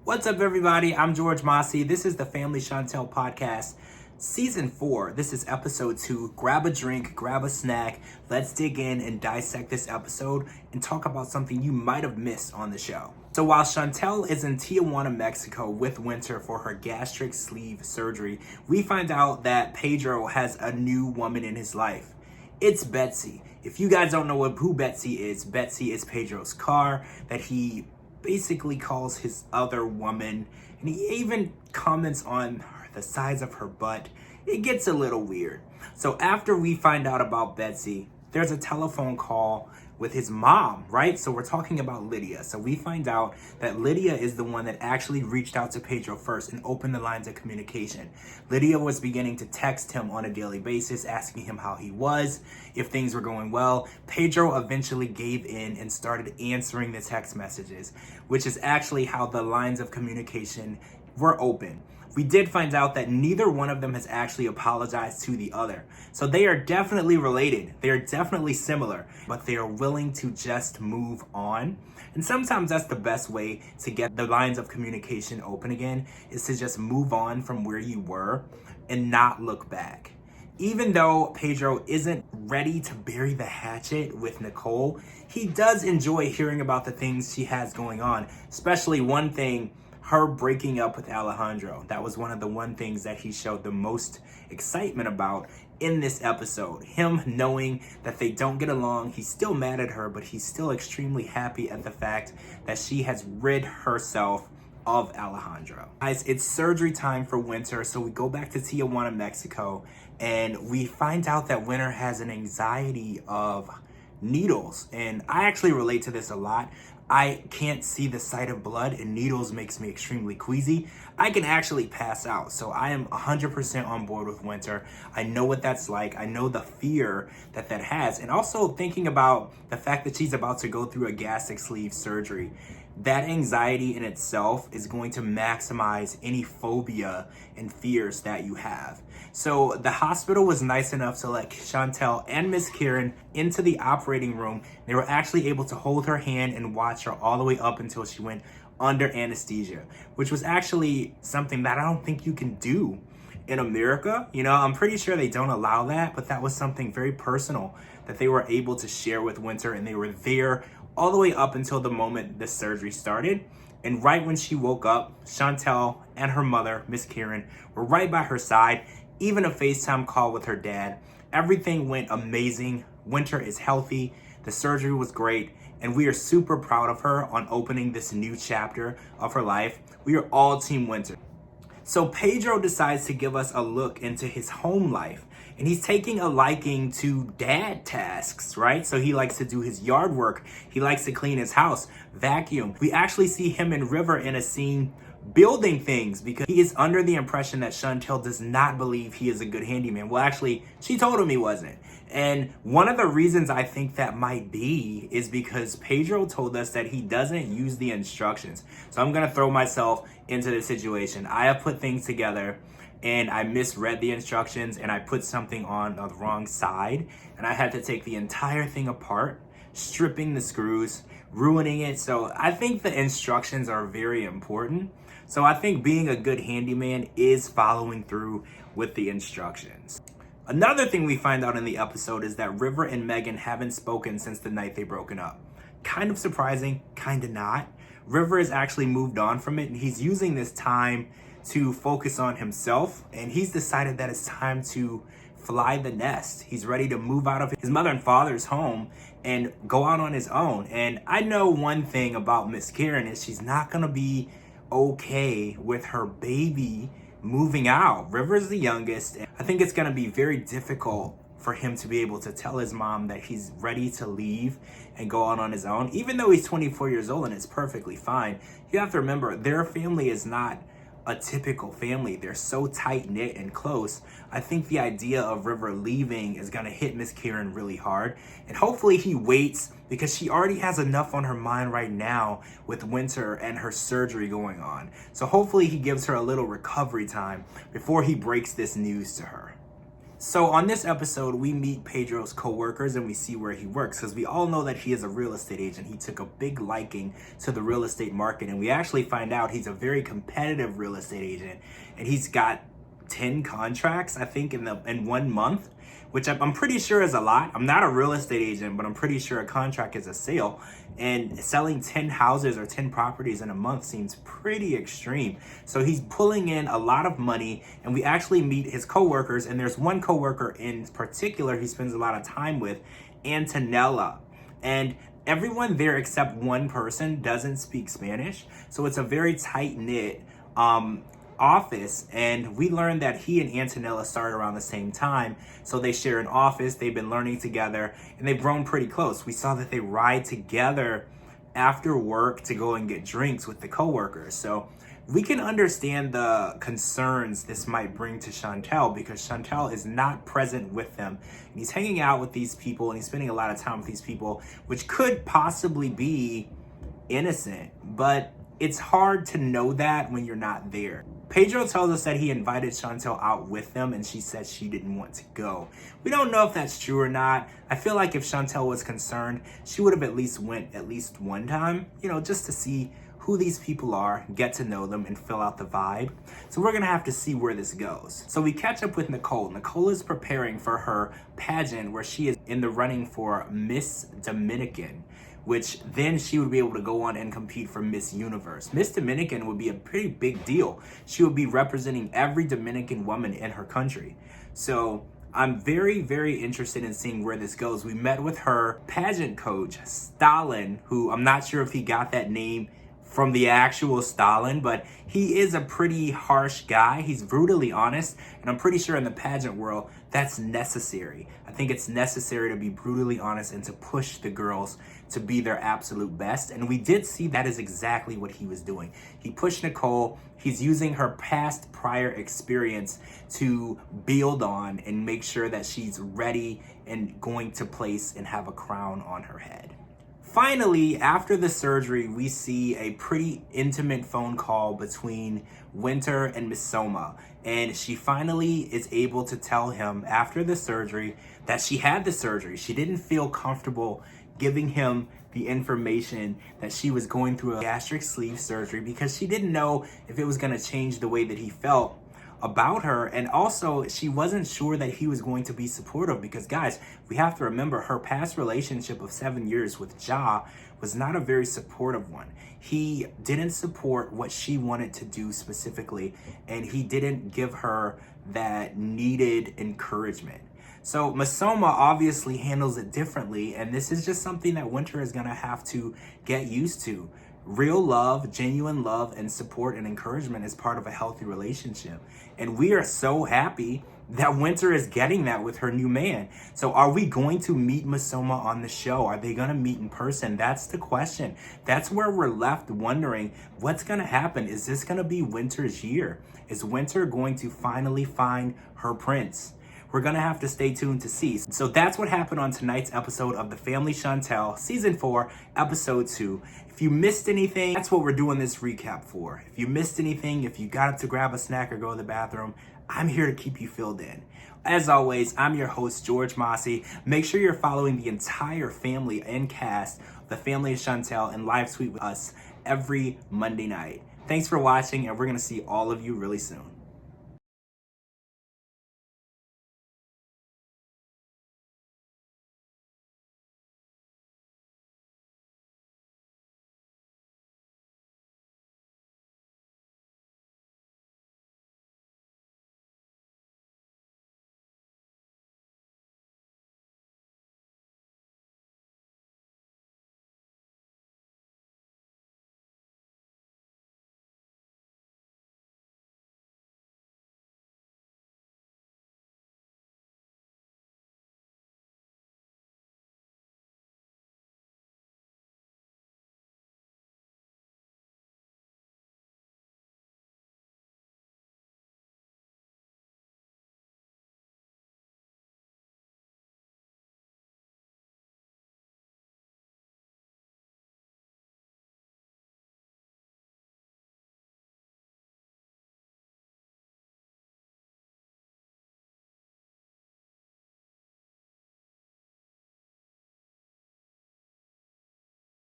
What's up, everybody? I'm George Mossey. This is the Family Chantel Podcast, Season 4. This is Episode 2. Grab a drink, grab a snack. Let's dig in and dissect this episode and talk about something you might have missed on the show. So while Chantel is in Tijuana, Mexico with Winter for her gastric sleeve surgery, we find out that Pedro has a new woman in his life. It's Betsy. If you guys don't know who Betsy is Pedro's car that he basically calls his other woman, and he even comments on the size of her butt. It gets a little weird. So after we find out about Betsy, there's a telephone call with his mom, right? So we're talking about Lydia. So we find out that Lydia is the one that actually reached out to Pedro first and opened the lines of communication. Lydia was beginning to text him on a daily basis, asking him how he was, if things were going well. Pedro eventually gave in and started answering the text messages, which is actually how the lines of communication were open. We did find out that neither one of them has actually apologized to the other. So they are definitely related. They are definitely similar, but they are willing to just move on. And sometimes that's the best way to get the lines of communication open again, is to just move on from where you were and not look back. Even though Pedro isn't ready to bury the hatchet with Nicole, he does enjoy hearing about the things she has going on, especially one thing, her breaking up with Alejandro. That was one of the things that he showed the most excitement about in this episode. Him knowing that they don't get along, he's still mad at her, but he's still extremely happy at the fact that she has rid herself of Alejandro. Guys, it's surgery time for Winter, so we go back to Tijuana, Mexico, and we find out that Winter has an anxiety of needles. And I actually relate to this a lot. I can't see the sight of blood, and needles makes me extremely queasy. I can actually pass out. So I am 100% on board with Winter. I know what that's like. I know the fear that has. And also thinking about the fact that she's about to go through a gastric sleeve surgery. That anxiety in itself is going to maximize any phobia and fears that you have. So the hospital was nice enough to let Chantel and Miss Karen into the operating room. They were actually able to hold her hand and watch her all the way up until she went under anesthesia, which was actually something that I don't think you can do in America. You know, I'm pretty sure they don't allow that, but that was something very personal that they were able to share with Winter, and they were there all the way up until the moment the surgery started. And right when she woke up, Chantel and her mother, Miss Karen, were right by her side, even a FaceTime call with her dad. Everything went amazing. Winter is healthy. The surgery was great. And we are super proud of her on opening this new chapter of her life. We are all Team Winter. So Pedro decides to give us a look into his home life. And he's taking a liking to dad tasks, right? So he likes to do his yard work. He likes to clean his house, vacuum. We actually see him and River in a scene building things because he is under the impression that Chantel does not believe he is a good handyman. Well, actually, she told him he wasn't. And one of the reasons I think that might be is because Pedro told us that he doesn't use the instructions. So I'm gonna throw myself into the situation. I have put things together and I misread the instructions and I put something on the wrong side, and I had to take the entire thing apart, stripping the screws, ruining it. So I think the instructions are very important. So I think being a good handyman is following through with the instructions. Another thing we find out in the episode is that River and Megan haven't spoken since the night they broken up. Kind of surprising, kind of not. River has actually moved on from it, and he's using this time to focus on himself, and he's decided that it's time to fly the nest. He's ready to move out of his mother and father's home and go out on his own. And I know one thing about Miss Karen is she's not gonna be okay with her baby moving out. River's the youngest, and I think it's gonna be very difficult for him to be able to tell his mom that he's ready to leave and go out on his own, even though he's 24 years old and it's perfectly fine. You have to remember, their family is not a typical family. They're so tight-knit and close. I think the idea of River leaving is gonna hit Miss Karen really hard, and hopefully he waits because she already has enough on her mind right now with Winter and her surgery going on. So hopefully he gives her a little recovery time before he breaks this news to her. So on this episode, we meet Pedro's coworkers and we see where he works, because we all know that he is a real estate agent. He took a big liking to the real estate market, and we actually find out he's a very competitive real estate agent, and he's got 10 contracts, I think, in 1 month, which I'm pretty sure is a lot. I'm not a real estate agent, but I'm pretty sure a contract is a sale. And selling 10 houses or 10 properties in a month seems pretty extreme. So he's pulling in a lot of money, and we actually meet his coworkers. And there's one coworker in particular he spends a lot of time with, Antonella. And everyone there except one person doesn't speak Spanish. So it's a very tight-knit office, and we learned that he and Antonella started around the same time, so they share an office, they've been learning together, and they've grown pretty close. We saw that they ride together after work to go and get drinks with the coworkers, so we can understand the concerns this might bring to Chantel, because Chantel is not present with them, and he's hanging out with these people and he's spending a lot of time with these people, which could possibly be innocent, but it's hard to know that when you're not there. Pedro tells us that he invited Chantel out with them, and she said she didn't want to go. We don't know if that's true or not. I feel like if Chantel was concerned, she would have at least went at least one time, just to see who these people are, get to know them, and fill out the vibe. So we're gonna have to see where this goes. So we catch up with Nicole. Nicole is preparing for her pageant where she is in the running for Miss Dominican, which then she would be able to go on and compete for Miss Universe. Miss Dominican would be a pretty big deal. She would be representing every Dominican woman in her country. So I'm very, very interested in seeing where this goes. We met with her pageant coach, Stalin, who I'm not sure if he got that name from the actual Stalin, but he is a pretty harsh guy. He's brutally honest, and I'm pretty sure in the pageant world, that's necessary. I think it's necessary to be brutally honest and to push the girls to be their absolute best, and we did see that is exactly what he was doing. He pushed Nicole. He's using her prior experience to build on and make sure that she's ready and going to place and have a crown on her head. Finally, after the surgery, we see a pretty intimate phone call between Winter and Masoma. And she finally is able to tell him after the surgery that she had the surgery. She didn't feel comfortable giving him the information that she was going through a gastric sleeve surgery because she didn't know if it was going to change the way that he felt about her, and also she wasn't sure that he was going to be supportive because, guys, we have to remember her past relationship of 7 years with Ja was not a very supportive one. He didn't support what she wanted to do specifically, and he didn't give her that needed encouragement. So Masoma obviously handles it differently, and this is just something that Winter is gonna have to get used to. Real love, genuine love, and support and encouragement is part of a healthy relationship. And we are so happy that Winter is getting that with her new man. So are we going to meet Masoma on the show? Are they gonna meet in person? That's the question. That's where we're left wondering what's gonna happen. Is this gonna be Winter's year? Is Winter going to finally find her prince? We're gonna have to stay tuned to see. So that's what happened on tonight's episode of the Family Chantel, Season 4, Episode 2. If you missed anything, that's what we're doing this recap for. If you missed anything, if you got up to grab a snack or go to the bathroom, I'm here to keep you filled in. As always, I'm your host, George Mossey. Make sure you're following the entire family and cast of the Family Chantel and live tweet with us every Monday night. Thanks for watching, and we're gonna see all of you really soon.